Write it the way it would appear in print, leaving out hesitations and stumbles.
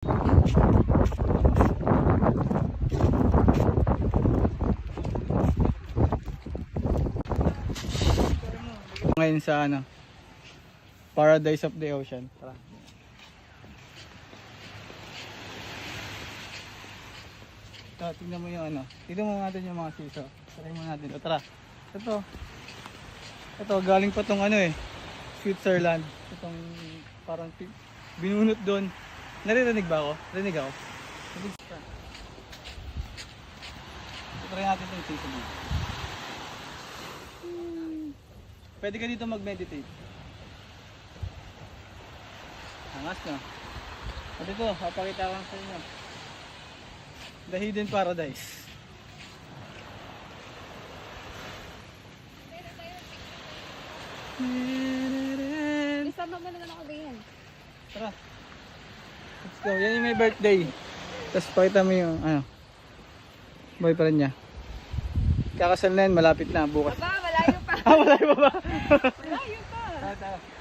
Ngayon sa ano, Paradise of the Ocean. Tara. Tingnan mo yung ano. Tingnan mo natin yung mga siso. Try mo natin. O, tara. Ito galing pa tong ano eh, Switzerland. Itong parang binunot doon. Naririnig ba ako? Rinig ako. Try natin itong siso dito. Pwede ka dito mag-meditate. Angas no? At ito, papakita ko sa inyo. The Hidden Paradise. Isama mo naman ako din. Tara. Let's go. Yan yung may birthday. Tapos pakita mo yung ano, boyfriend niya. Kakasal na yan, malapit na bukas. Aba, malayo pa. Malayo pa ba? Malayo pa. Tara.